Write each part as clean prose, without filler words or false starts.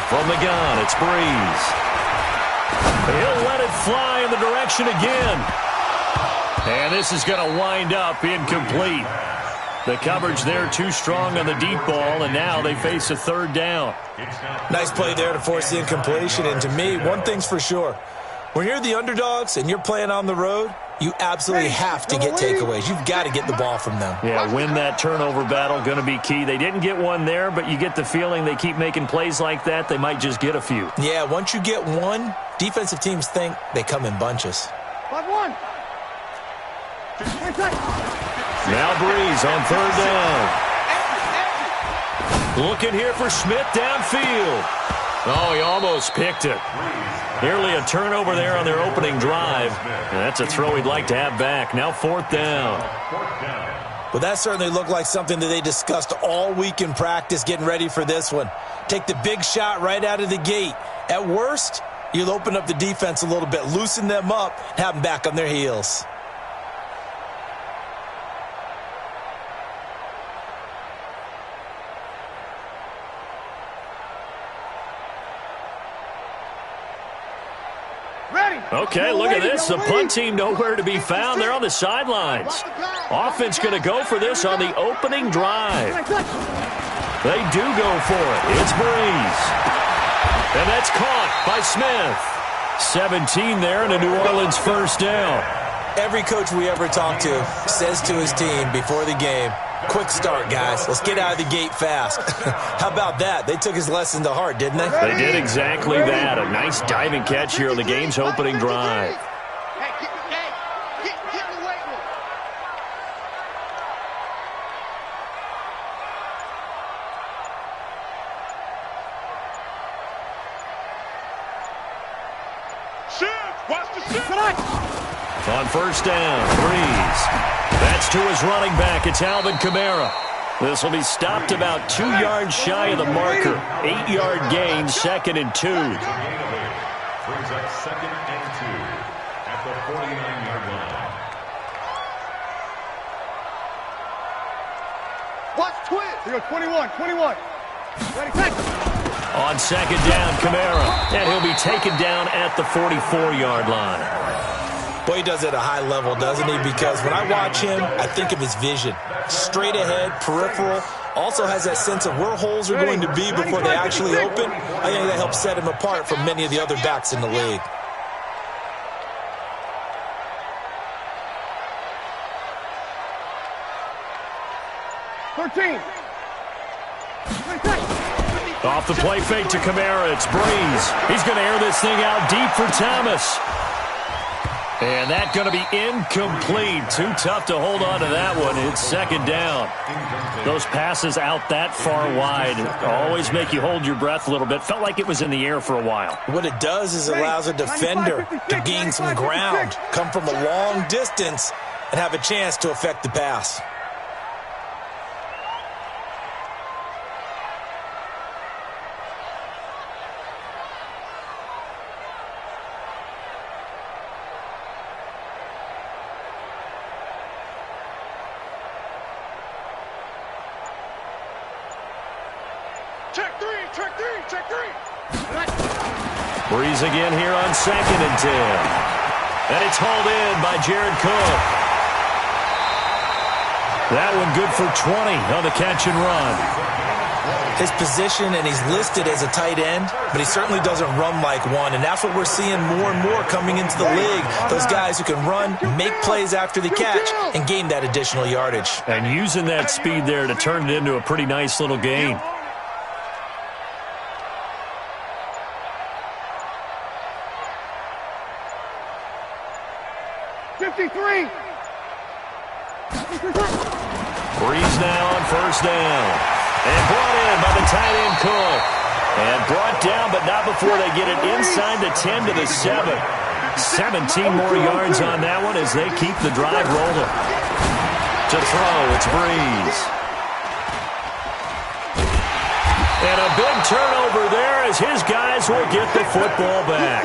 From the gun, it's Breeze. He'll let it fly in the direction again. And this is going to wind up incomplete. The coverage there too strong on the deep ball, and now they face a third down. Nice play there to force the incompletion. And to me, one thing's for sure. When you're the underdogs and you're playing on the road, you absolutely have to get takeaways. You've got to get the ball from them. Yeah, win that turnover battle, going to be key. They didn't get one there, but you get the feeling they keep making plays like that, they might just get a few. Yeah, once you get one, defensive teams think they come in bunches. 5-1. Now Breeze on third down. Looking here for Schmidt downfield. Oh, he almost picked it. Nearly a turnover there on their opening drive. And that's a throw he'd like to have back. Now fourth down. Well, that certainly looked like something that they discussed all week in practice getting ready for this one. Take the big shot right out of the gate. At worst, you'll open up the defense a little bit, loosen them up, have them back on their heels. Okay, look at this. The punt team nowhere to be found. They're on the sidelines. Offense going to go for this on the opening drive. They do go for it. It's Breeze. And that's caught by Smith. 17 there and a New Orleans first down. Every coach we ever talk to says to his team before the game, quick start, guys. Let's get out of the gate fast. How about that? They took his lesson to heart, didn't they? They did exactly that. A nice diving catch here on the game's opening drive. On first down, Breeze. That's to his running back. It's Alvin Kamara. This will be stopped about 2 yards shy of the marker. 8-yard gain, 2nd and 2. Brings up 2nd and 2 at the 49-yard line. Watch twist. Here, 21. Ready, back. On second down, Kamara. And he'll be taken down at the 44-yard line. Boy, he does it at a high level, doesn't he? Because when I watch him, I think of his vision. Straight ahead, peripheral. Also has that sense of where holes are going to be before they actually open. I think that helps set him apart from many of the other backs in the league. Off the play fake to Kamara, it's Breeze. He's going to air this thing out deep for Thomas. And that's going to be incomplete. Too tough to hold on to that one. It's second down. Those passes out that far wide always make you hold your breath a little bit. Felt like it was in the air for a while. What it does is it allows a defender to gain some ground, come from a long distance, and have a chance to affect the pass. Breeze again here on 2nd and 10. And it's hauled in by Jared Cook. That one good for 20 on the catch and run. His position, and he's listed as a tight end, but he certainly doesn't run like one, and that's what we're seeing more and more coming into the league. Those guys who can run, make plays after the catch, and gain that additional yardage. And using that speed there to turn it into a pretty nice little gain. Breeze now on first down. And brought in by the tight end Cook. And brought down, but not before they get it inside the 10 to the 7. 17 more yards on that one as they keep the drive rolling. To throw, it's Breeze. And a big turnover there as his guys will get the football back.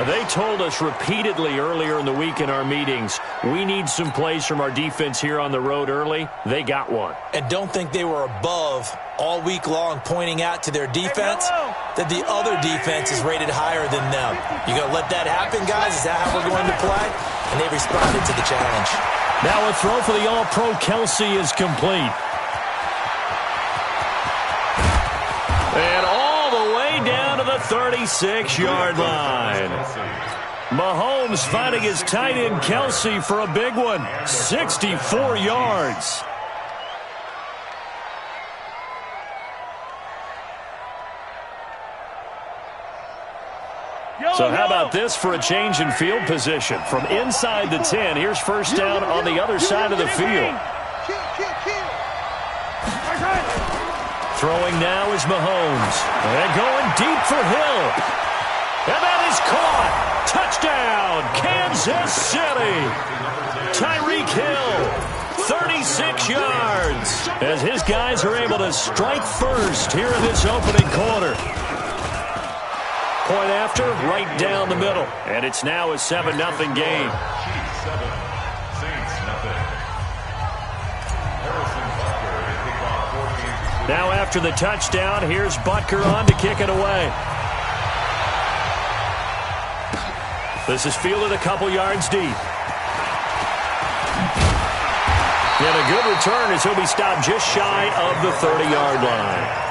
They told us repeatedly earlier in the week in our meetings, we need some plays from our defense here on the road early. They got one. And don't think they were above all week long pointing out to their defense that the other defense is rated higher than them. You going to let that happen, guys? Is that how we're going to play? And they responded to the challenge. Now a throw for the All-Pro Kelsey is complete. And all the way down to the 36-yard line. Mahomes finding his tight end Kelsey for a big one. 64 yards. So how about this for a change in field position? From inside the 10, here's first down on the other side of the field. Throwing now is Mahomes. And going deep for Hill. And that is caught. Touchdown, Kansas City. Tyreek Hill, 36 yards. As his guys are able to strike first here in this opening quarter. Point after, right down the middle. And it's now a 7-0 game. Now after the touchdown, here's Butker on to kick it away. This is fielded a couple yards deep. And a good return as he'll be stopped just shy of the 30-yard line.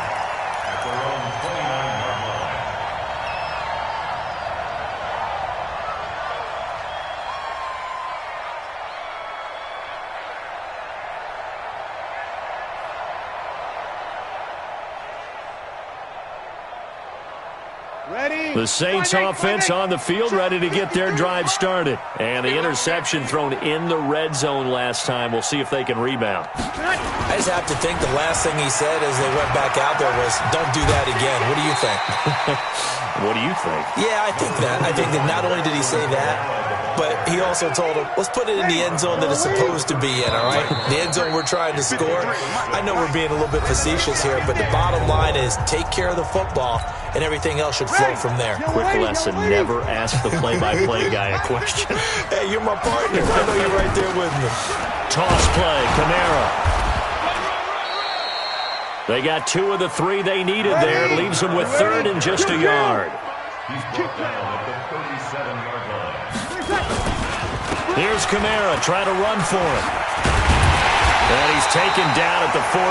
The Saints offense on the field, ready to get their drive started. And the interception thrown in the red zone last time. We'll see if they can rebound. I just have to think the last thing he said as they went back out there was, don't do that again. What do you think? What do you think? Yeah, I think that. I think that not only did he say that, but he also told him, let's put it in the end zone that it's supposed to be in, all right? The end zone we're trying to score. I know we're being a little bit facetious here, but the bottom line is take care of the football, and everything else should flow from there. Quick lesson, never ask the play-by-play guy a question. Hey, you're my partner. I know you're right there with me. Toss play, Kamara. They got 2 of the 3 they needed there. Leaves them with third and just a yard. He's brought down at the 37-yard line. Here's Kamara trying to run for it. And he's taken down at the 43,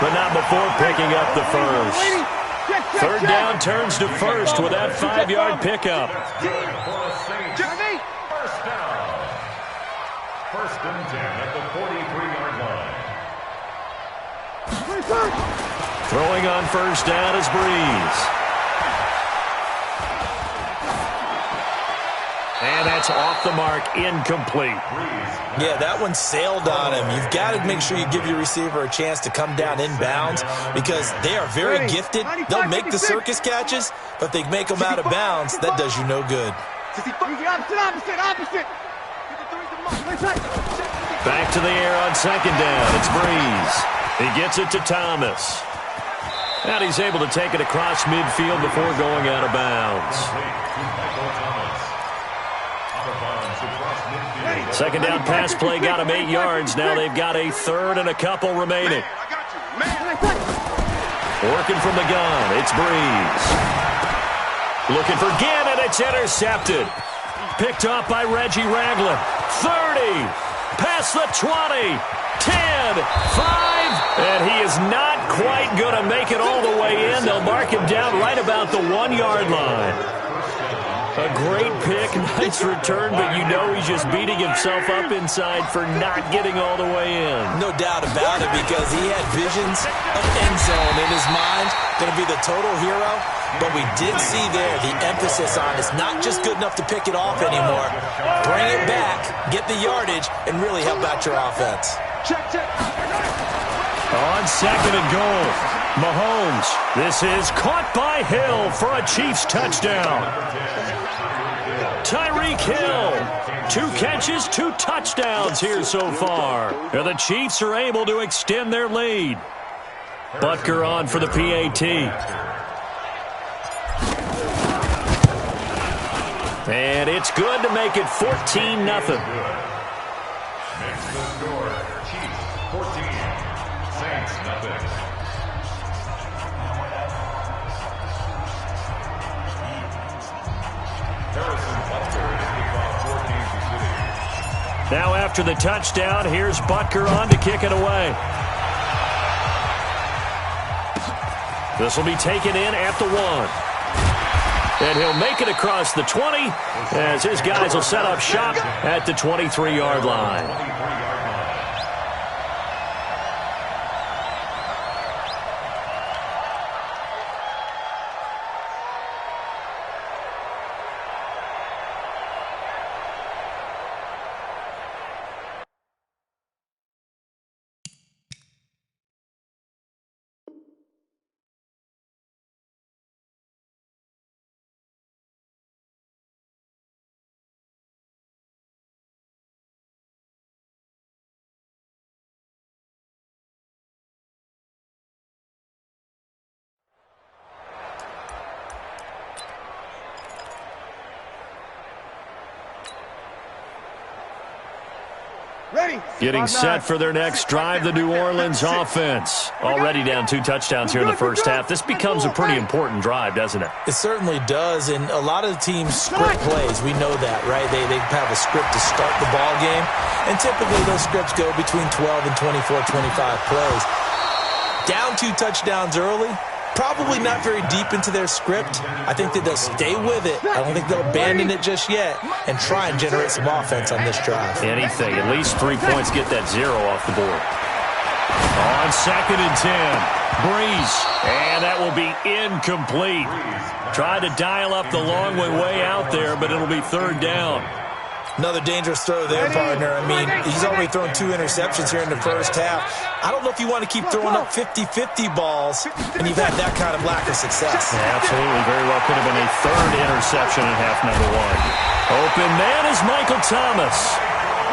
but not before picking up the first. Third down turns to first with that 5-yard pickup. First down. First and 10 at the 43-yard line. Throwing on first down is Breeze. And that's off the mark, incomplete. Yeah, that one sailed on him. You've got to make sure you give your receiver a chance to come down inbounds because they are very gifted. They'll make the circus catches, but if they make them out of bounds, that does you no good. Back to the air on second down. It's Breeze. He gets it to Thomas. And he's able to take it across midfield before going out of bounds. Second down pass play got him 8 yards. Now they've got a third and a couple remaining. Working from the gun, it's Breeze. Looking for Gannon, it's intercepted. Picked up by Reggie Ragland. 30, past the 20, 10, 5, and he is not quite going to make it all the way in. They'll mark him down right about the 1-yard line. A great pick, nice return, but you know he's just beating himself up inside for not getting all the way in. No doubt about it because he had visions of end zone in his mind. Going to be the total hero. But we did see there the emphasis on it's not just good enough to pick it off anymore. Bring it back, get the yardage, and really help out your offense. On second and goal, Mahomes. This is caught by Hill for a Chiefs touchdown. Tyreek Hill, 2 catches, 2 touchdowns here so far. And the Chiefs are able to extend their lead. Butker on for the PAT. And it's good to make it 14-0. Makes the score Chiefs 14, Saints nothing. Harrison Butker is kickoff for Kansas City. Now after the touchdown, here's Butker on to kick it away. This will be taken in at the 1. And he'll make it across the 20 as his guys will set up shop at the 23-yard line. Getting set for their next drive, the New Orleans offense. Already down 2 touchdowns here in the first half. This becomes a pretty important drive, doesn't it? It certainly does, and a lot of the teams script plays. We know that, right? They have a script to start the ball game, and typically those scripts go between 12 and 24, 25 plays. Down 2 touchdowns early, probably not very deep into their script. I think that they'll stay with it. I don't think they'll abandon it just yet and try and generate some offense on this drive. Anything. At least 3 points, get that 0 off the board. On 2nd and 10, Breeze. And that will be incomplete. Tried to dial up the long way out there, but it'll be 3rd down. Another dangerous throw there, partner. I mean, he's already thrown 2 interceptions here in the first half. I don't know if you want to keep throwing up 50-50 balls, and you've had that kind of lack of success. Yeah, absolutely. Very well could have been a 3rd interception in half number 1. Open man is Michael Thomas.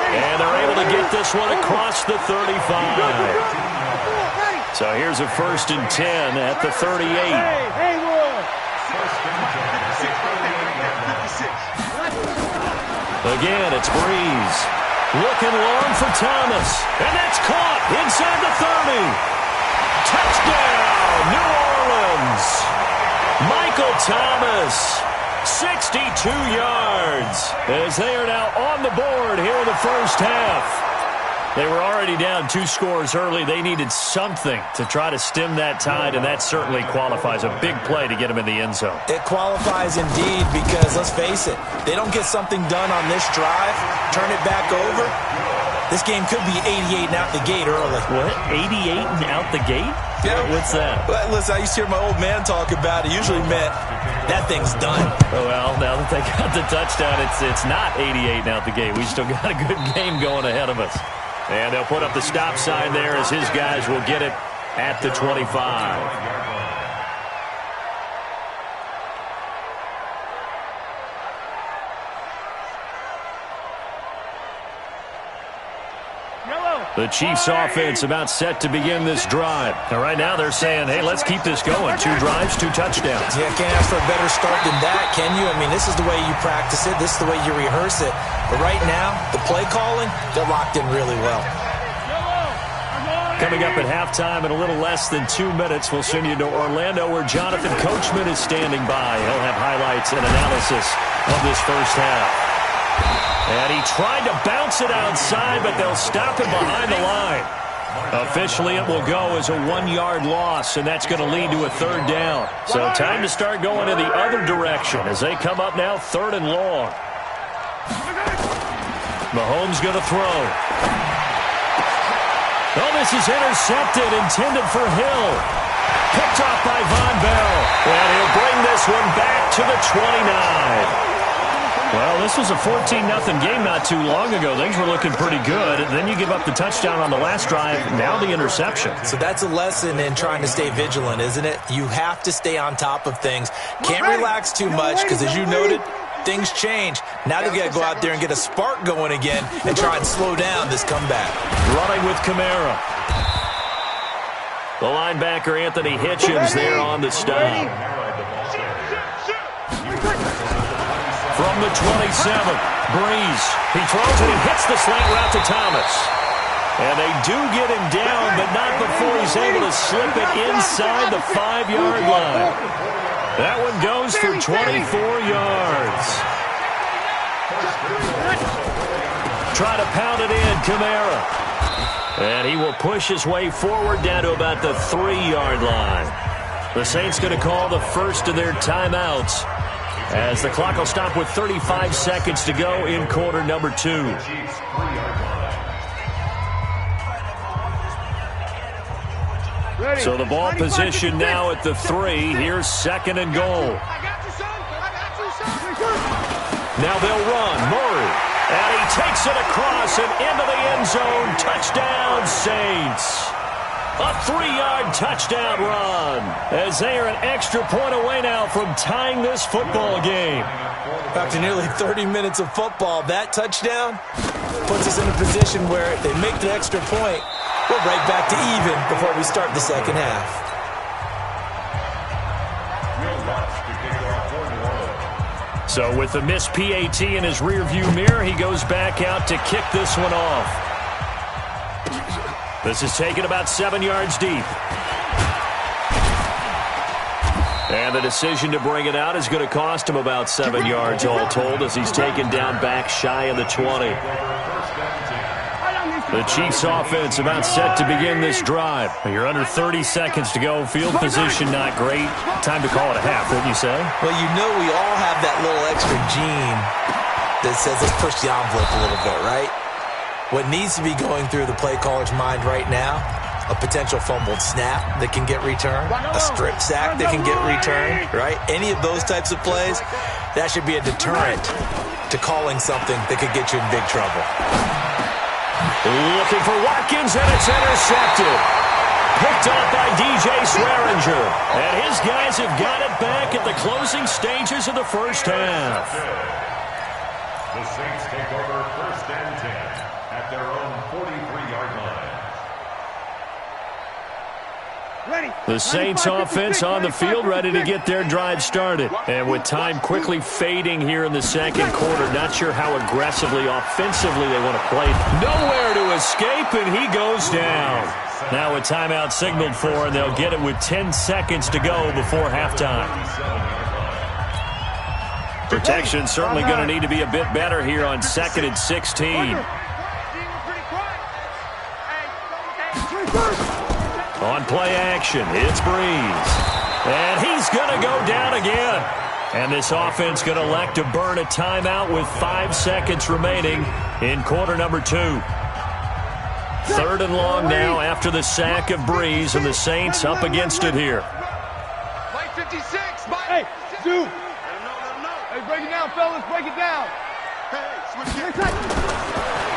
And they're able to get this one across the 35. So here's a 1st and 10 at the 38. Again, it's Breeze. Looking long for Thomas. And that's caught inside the 30. Touchdown, New Orleans. Michael Thomas, 62 yards. As they are now on the board here in the first half. They were already down 2 scores early. They needed something to try to stem that tide, and that certainly qualifies. A big play to get them in the end zone. It qualifies indeed because, let's face it, they don't get something done on this drive, turn it back over, this game could be 88 and out the gate early. What? 88 and out the gate? Yeah. What's that? Well, listen, I used to hear my old man talk about it. Usually meant that thing's done. Oh, well, now that they got the touchdown, it's not 88 and out the gate. We still got a good game going ahead of us. And they'll put up the stop sign there as his guys will get it at the 25. The Chiefs offense about set to begin this drive. And right now they're saying, hey, let's keep this going. 2 drives, 2 touchdowns. Yeah, can't ask for a better start than that, can you? I mean, this is the way you practice it. This is the way you rehearse it. But right now, the play calling, they're locked in really well. Coming up at halftime in a little less than 2 minutes, we'll send you to Orlando where Jonathan Coachman is standing by. He'll have highlights and analysis of this first half. And he tried to bounce it outside, but they'll stop him behind the line. Officially, it will go as a 1-yard loss, and that's going to lead to a 3rd down. So time to start going in the other direction as they come up now 3rd and long. Mahomes going to throw. Oh, this is intercepted, intended for Hill. Picked off by Von Bell. And he'll bring this one back to the 29. Well, this was a 14-0 game not too long ago. Things were looking pretty good. Then you give up the touchdown on the last drive, now the interception. So that's a lesson in trying to stay vigilant, isn't it? You have to stay on top of things. Can't relax too much because, as you noted, things change. Now they've got to go out there and get a spark going again and try and slow down this comeback. Running with Kamara. The linebacker, Anthony Hitchens, there on the stop. From the 27, Breeze. He throws it and hits the slant route to Thomas. And they do get him down, but not before he's able to slip it inside the 5-yard line. That one goes for 24 yards. Try to pound it in, Kamara. And he will push his way forward down to about the 3-yard line. The Saints going to call the first of their timeouts as the clock will stop with 35 seconds to go in quarter number 2. So the ball position now at the 3. Here's 2nd and goal. Now they'll run. Murray. And he takes it across and into the end zone. Touchdown, Saints. A 3-yard touchdown run as they are an extra point away now from tying this football game. After nearly 30 minutes of football, that touchdown puts us in a position where they make the extra point. We're right back to even before we start the second half. So with the missed PAT in his rearview mirror, he goes back out to kick this one off. This is taken about 7 yards deep. And the decision to bring it out is going to cost him about 7 yards all told as he's taken down back shy of the 20. The Chiefs offense about set to begin this drive. You're under 30 seconds to go. Field position not great. Time to call it a half, wouldn't you say? Well, you know we all have that little extra gene that says let's push the envelope a little bit, right? What needs to be going through the play caller's mind right now, a potential fumbled snap that can get returned, a strip sack that can get returned, right? Any of those types of plays, that should be a deterrent to calling something that could get you in big trouble. Looking for Watkins, and it's intercepted. Picked up by DJ Swearinger. And his guys have got it back at the closing stages of the first half. The Saints take over 1st and 10 at their own 43-yard line. The Saints offense on the field ready to get their drive started. And with time quickly fading here in the second quarter, not sure how aggressively, offensively they want to play. Nowhere to escape, and he goes down. Now a timeout signaled for, and they'll get it with 10 seconds to go before halftime. Protection certainly going to need to be a bit better here on 2nd and 16. On play action, it's Breeze. And he's going to go down again. And this offense going to elect to burn a timeout with 5 seconds remaining in quarter number 2. 3rd and long now after the sack of Breeze, and the Saints up against it here. Hey, Stu. Hey, break it down, fellas. Break it down.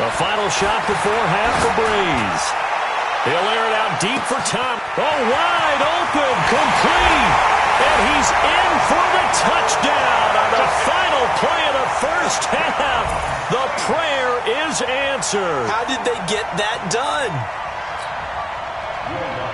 A final shot before half for Breeze. He'll air it out deep for Tom. Oh, wide open, complete. And he's in for the touchdown on the final play of the first half. The prayer is answered. How did they get that done?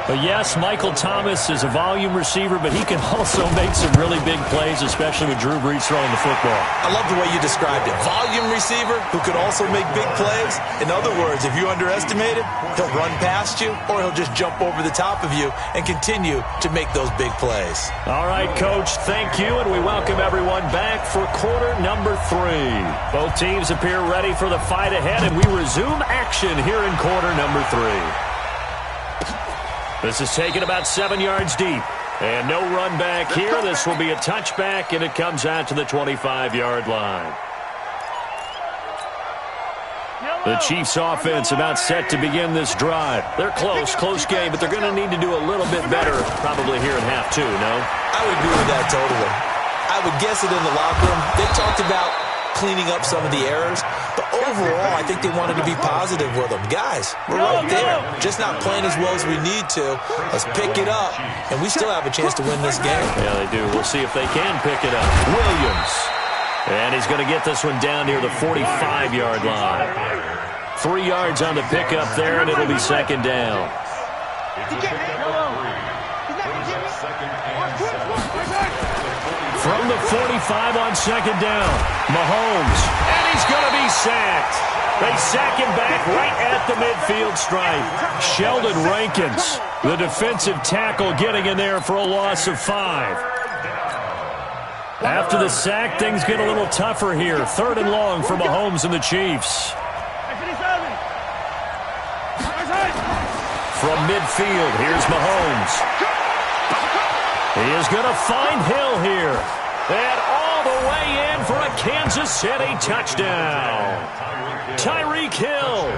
But yes, Michael Thomas is a volume receiver, but he can also make some really big plays, especially with Drew Brees throwing the football. I love the way you described it. Volume receiver who could also make big plays. In other words, if you underestimate him, he'll run past you or he'll just jump over the top of you and continue to make those big plays. All right, Coach, thank you, and we welcome everyone back for quarter number 3. Both teams appear ready for the fight ahead, and we resume action here in quarter number 3. This is taken about 7 yards deep. And no run back here. This will be a touchback, and it comes out to the 25-yard line. The Chiefs offense about set to begin this drive. They're close game, but they're going to need to do a little bit better probably here in half 2, no? I would agree with that totally. I would guess it in the locker room. They talked about cleaning up some of the errors, but overall, I think they wanted to be positive with them. Guys, we're right there. Just not playing as well as we need to. Let's pick it up, and we still have a chance to win this game. Yeah, they do. We'll see if they can pick it up. Williams. And he's going to get this one down near the 45-yard line. 3 yards on the pickup there, and it'll be 2nd down. From the 45 on second down, Mahomes, and he's going to be sacked. They sack him back right at the midfield stripe. Sheldon Rankins, the defensive tackle, getting in there for a loss of 5. After the sack, things get a little tougher here. 3rd and long for Mahomes and the Chiefs. From midfield, here's Mahomes. He is going to find Hill here. And all the way in for a Kansas City touchdown. Tyreek Hill,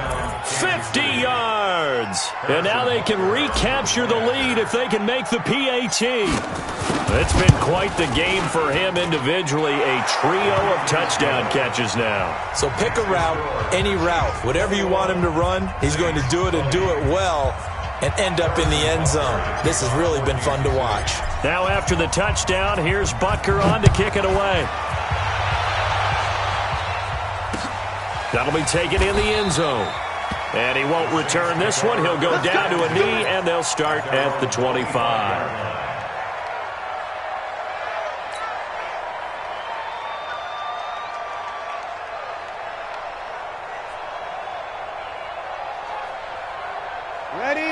50 yards. And now they can recapture the lead if they can make the PAT. It's been quite the game for him individually. A trio of touchdown catches now. So pick a route, any route. Whatever you want him to run, he's going to do it and do it well and end up in the end zone. This has really been fun to watch. Now after the touchdown, here's Butker on to kick it away. That'll be taken in the end zone. And he won't return this one. He'll go down to a knee, and they'll start at the 25.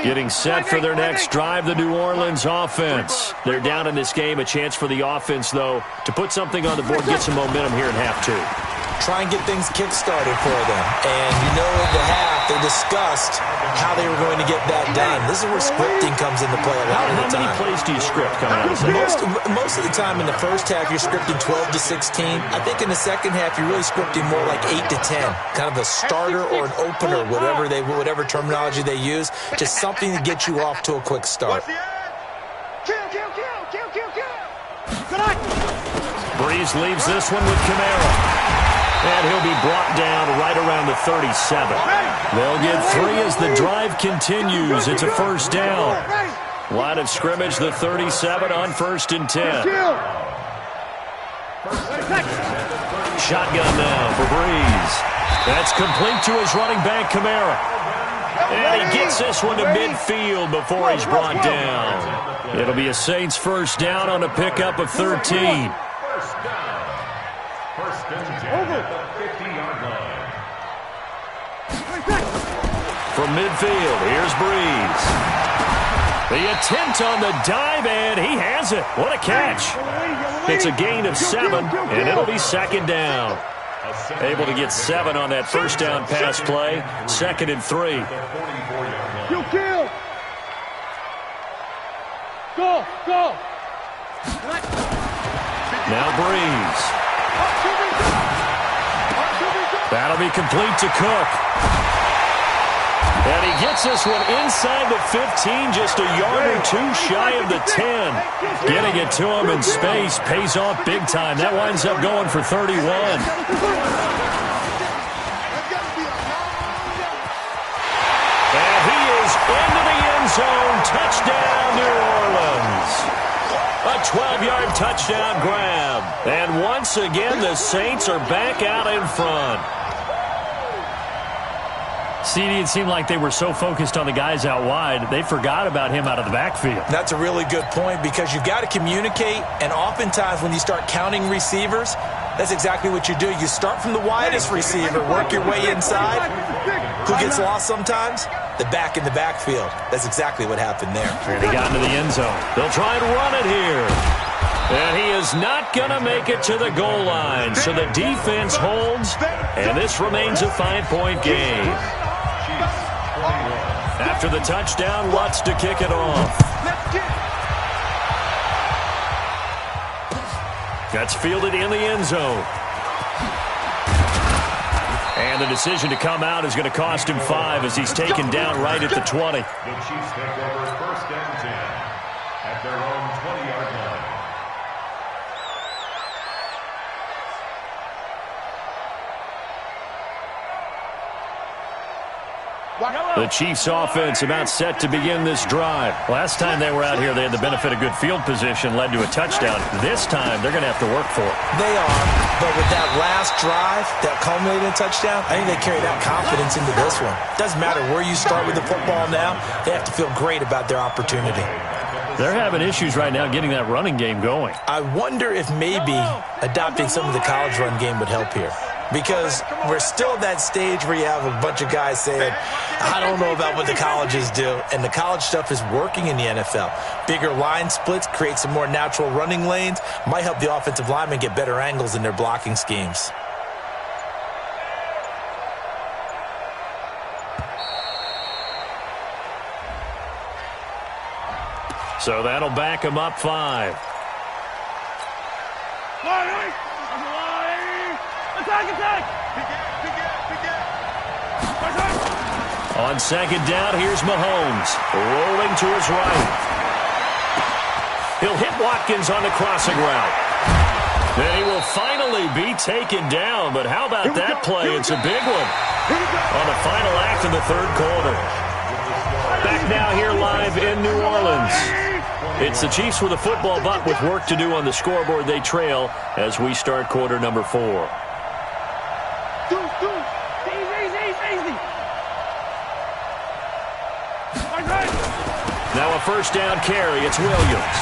Getting set for their next drive, the New Orleans offense. They're down in this game. A chance for the offense, though, to put something on the board, get some momentum here in half 2. Try and get things kick-started for them. And you know at the half, they discussed how they were going to get that done. This is where scripting comes into play a lot of the time. How many plays do you script coming out of this? Most of the time in the first half, you're scripting 12 to 16. I think in the second half, you're really scripting more like 8 to 10. Kind of a starter or an opener, whatever terminology they use. Just something to get you off to a quick start. Breeze leaves this one with Kamara. And he'll be brought down right around the 37. They'll get 3 as the drive continues. It's a first down. Line of scrimmage, the 37 on 1st and 10. Shotgun now for Breeze. That's complete to his running back, Kamara. And he gets this one to midfield before he's brought down. It'll be a Saints first down on a pickup of 13. From midfield, here's Breeze. The attempt on the dive, and he has it. What a catch. It's a gain of 7, and it'll be second down. Able to get 7 on that first down pass play. 2nd and 3. Go. Now Breeze. That'll be complete to Cook. And he gets this one inside the 15, just a yard or 2 shy of the 10. Getting it to him in space pays off big time. That winds up going for 31. And he is into the end zone. Touchdown, New Orleans. A 12-yard touchdown grab. And once again, the Saints are back out in front. CD, it seemed like they were so focused on the guys out wide, they forgot about him out of the backfield. That's a really good point because you've got to communicate, and oftentimes when you start counting receivers, that's exactly what you do. You start from the widest receiver, work your way inside. Who gets lost sometimes? The back in the backfield. That's exactly what happened there. And he got into the end zone. They'll try and run it here. And he is not going to make it to the goal line. So the defense holds, and this remains a 5-point game. After the touchdown, Lutz to kick it off. That's fielded in the end zone. And the decision to come out is going to cost him 5 as he's taken down right at the 20. The Chiefs take over 1st and 10 at their own 20-yard line. The Chiefs offense about set to begin this drive. Last time they were out here, they had the benefit of good field position, led to a touchdown. This time, they're going to have to work for it. They are, but with that last drive, that culminating touchdown, I think they carry that confidence into this one. Doesn't matter where you start with the football now, they have to feel great about their opportunity. They're having issues right now getting that running game going. I wonder if maybe adopting some of the college run game would help here. Because we're still at that stage where you have a bunch of guys saying, I don't know about what the colleges do. And the college stuff is working in the NFL. Bigger line splits, create some more natural running lanes, might help the offensive linemen get better angles in their blocking schemes. So that'll back him up 5. On second down, here's Mahomes, rolling to his right. He'll hit Watkins on the crossing route. Then he will finally be taken down, but how about that play? It's a big one on the final act of the third quarter. Back now here live in New Orleans. It's the Chiefs with a football, but with work to do on the scoreboard. They trail as we start quarter number 4. Now a first down carry. It's Williams.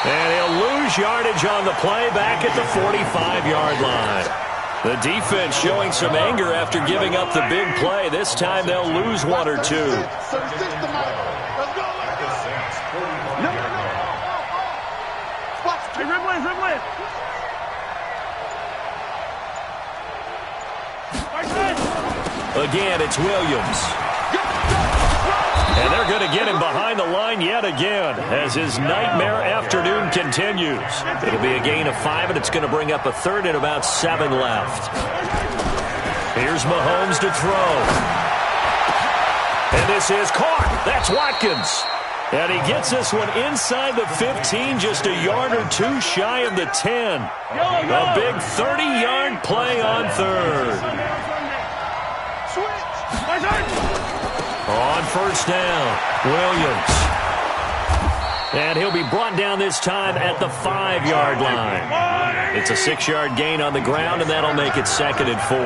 And he'll lose yardage on the play back at the 45-yard line. The defense showing some anger after giving up the big play. This time they'll lose 1 or 2. Again, it's Williams. And they're going to get him behind the line yet again as his nightmare afternoon continues. It'll be a gain of 5, and it's going to bring up a third and about 7 left. Here's Mahomes to throw. And this is caught. That's Watkins. And he gets this one inside the 15, just a yard or 2 shy of the 10. A big 30-yard play on third. On first down, Williams. And he'll be brought down this time at the 5-yard line. It's a 6-yard gain on the ground, and that'll make it 2nd and 4.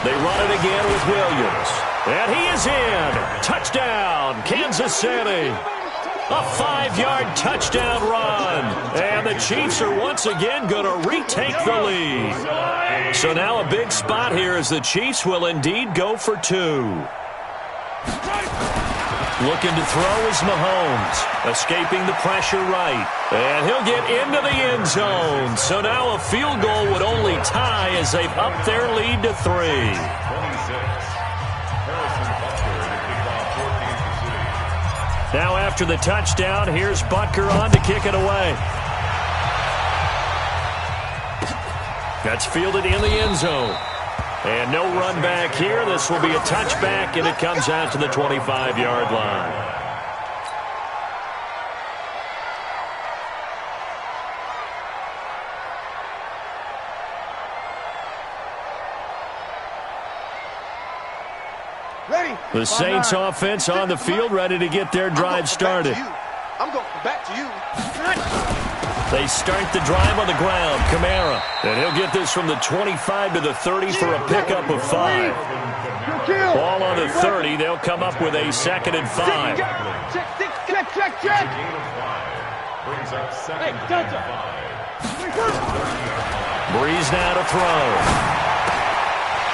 They run it again with Williams. And he is in. Touchdown, Kansas City. A 5-yard touchdown run. And the Chiefs are once again going to retake the lead. So now a big spot here as the Chiefs will indeed go for 2. Looking to throw is Mahomes. Escaping the pressure right. And he'll get into the end zone. So now a field goal would only tie as they've upped their lead to 3. Now after the touchdown, here's Butker on to kick it away. That's fielded in the end zone. And no run back here. This will be a touchback, and it comes out to the 25-yard line. The Saints offense on the field, ready to get their drive started. I'm going back to you. They start the drive on the ground. Kamara. And he'll get this from the 25 to the 30 for a pickup of 5. Ball on the 30. They'll come up with a 2nd and 5. Check. Brings up 2nd and 5. Breeze now to throw.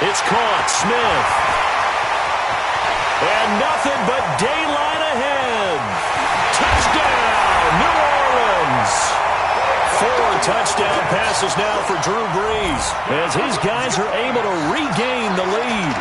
It's caught. Smith. And nothing but daylight ahead. Touchdown, New Orleans. 4 touchdown passes now for Drew Brees as his guys are able to regain the lead.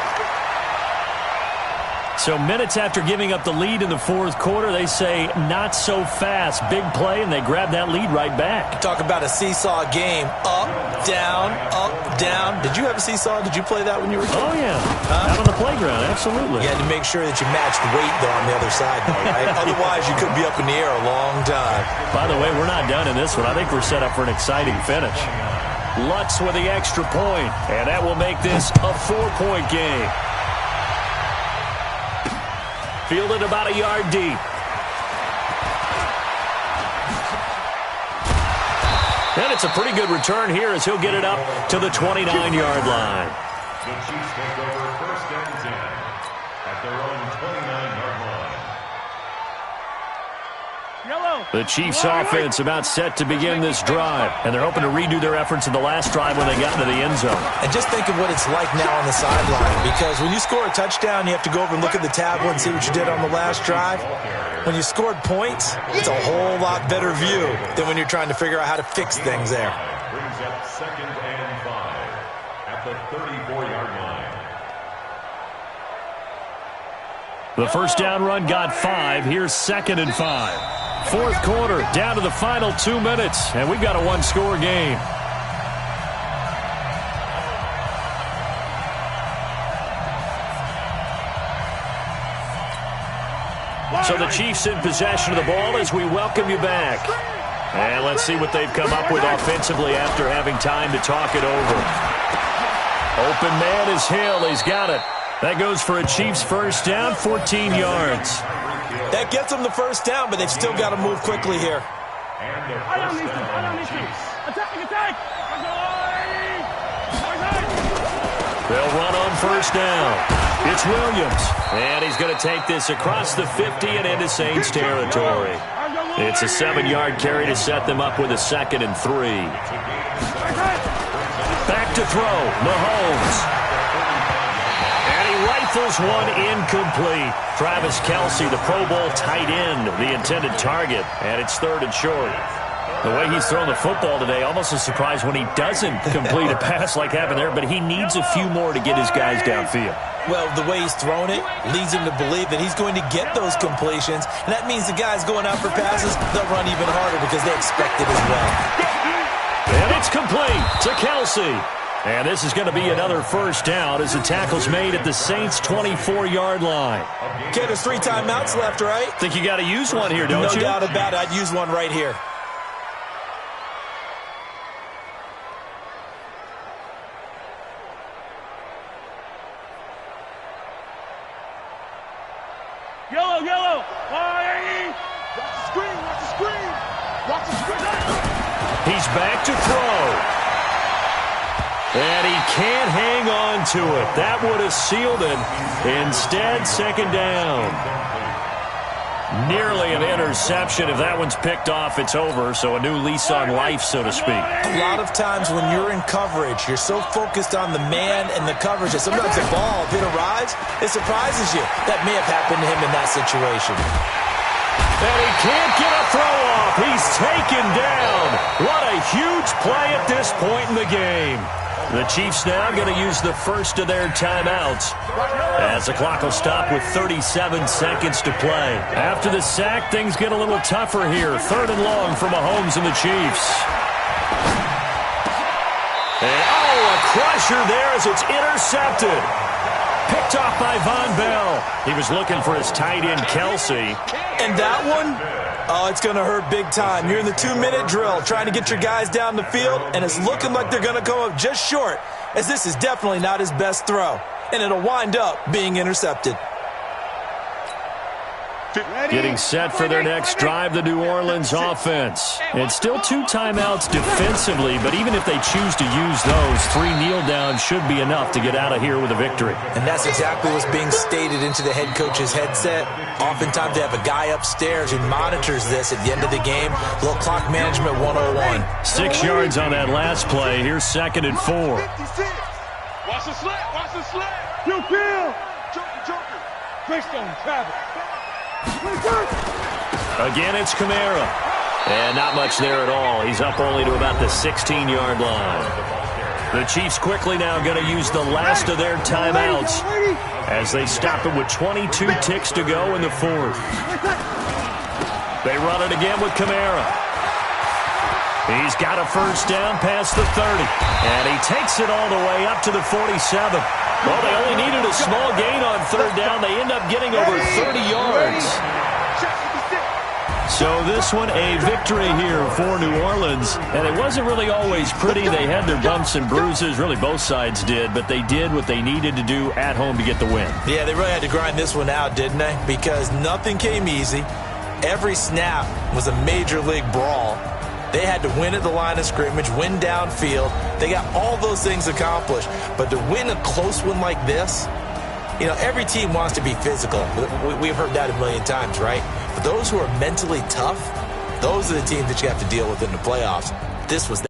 So minutes after giving up the lead in the 4th quarter, they say not so fast. Big play, and they grab that lead right back. Talk about a seesaw game. Up, down, up, down. Did you have a seesaw? Did you play that when you were a kid? Oh, yeah. Out on the playground, absolutely. You had to make sure that you matched weight, though, on the other side, though, right? Otherwise, you could be up in the air a long time. By the way, we're not done in this one. I think we're set up for an exciting finish. Lutz with the extra point, and that will make this a 4-point game. Fielded about a yard deep. And it's a pretty good return here as he'll get it up to the 29-yard line. The Chiefs take over 1st and 10 at their own 29-yard line. The Chiefs offense about set to begin this drive, and they're hoping to redo their efforts in the last drive when they got into the end zone. And just think of what it's like now on the sideline, because when you score a touchdown, you have to go over and look at the tablet and see what you did on the last drive. When you scored points, it's a whole lot better view than when you're trying to figure out how to fix things there. Brings up 2nd and 5 at the 34-yard line. The first down run got 5. Here's 2nd and 5. Fourth quarter, down to the final 2 minutes, and we've got a one-score game. So the Chiefs in possession of the ball as we welcome you back. And let's see what they've come up with offensively after having time to talk it over. Open man is Hill. He's got it. That goes for a Chiefs first down, 14 yards. That gets them the first down, but they've still got to move quickly here. And the first down, Chiefs. Attack! They'll run on first down. It's Williams, and he's going to take this across the 50 and into Saints territory. It's a 7-yard carry to set them up with a 2nd and 3. Back to throw, Mahomes. Rifles one incomplete. Travis Kelce, the Pro Bowl tight end, the intended target, and it's 3rd and short. The way he's thrown the football today, almost a surprise when he doesn't complete a pass like happened there, but he needs a few more to get his guys downfield. Well, the way he's thrown it leads him to believe that he's going to get those completions, and that means the guys going out for passes, they'll run even harder because they expect it as well. And it's complete to Kelce. And this is going to be another first down as the tackle's made at the Saints' 24-yard line. Okay, there's 3 timeouts left, right? Think you got to use one here, don't you? No doubt about it. I'd use one right here. Yellow. Watch the screen. He's back to throw. And he can't hang on to it. That would have sealed it. Instead, 2nd down. Nearly an interception. If that one's picked off, it's over. So a new lease on life, so to speak. A lot of times when you're in coverage, you're so focused on the man and the coverage that sometimes the ball, if it arrives, it surprises you. That may have happened to him in that situation. And he can't get a throw off. He's taken down. What a huge play at this point in the game. The Chiefs now going to use the first of their timeouts as the clock will stop with 37 seconds to play. After the sack, things get a little tougher here. 3rd and long for Mahomes and the Chiefs. And, a crusher there as it's intercepted. Picked off by Von Bell. He was looking for his tight end, Kelce. And that one, it's going to hurt big time. You're in the 2-minute drill trying to get your guys down the field, and it's looking like they're going to come up just short, as this is definitely not his best throw. And it'll wind up being intercepted. Getting set for their next drive, the New Orleans offense. And still 2 timeouts defensively, but even if they choose to use those, 3 kneel downs should be enough to get out of here with a victory. And that's exactly what's being stated into the head coach's headset. Oftentimes they have a guy upstairs who monitors this at the end of the game. A little clock management 101. 6 yards on that last play. Here's 2nd and 4. Watch the slant. You kill. Joker. Greystone, Travis. Again, it's Kamara. And not much there at all. He's up only to about the 16-yard line. The Chiefs quickly now going to use the last of their timeouts as they stop it with 22 ticks to go in the 4th. They run it again with Kamara. He's got a first down past the 30. And he takes it all the way up to the 47. Well, they only needed a small gain on 3rd down. They end up getting over 30 yards. So this one, a victory here for New Orleans. And it wasn't really always pretty. They had their bumps and bruises. Really, both sides did. But they did what they needed to do at home to get the win. Yeah, they really had to grind this one out, didn't they? Because nothing came easy. Every snap was a major league brawl. They had to win at the line of scrimmage, win downfield. They got all those things accomplished. But to win a close one like this, you know, every team wants to be physical. We've heard that a million times, right? But those who are mentally tough, those are the teams that you have to deal with in the playoffs. This was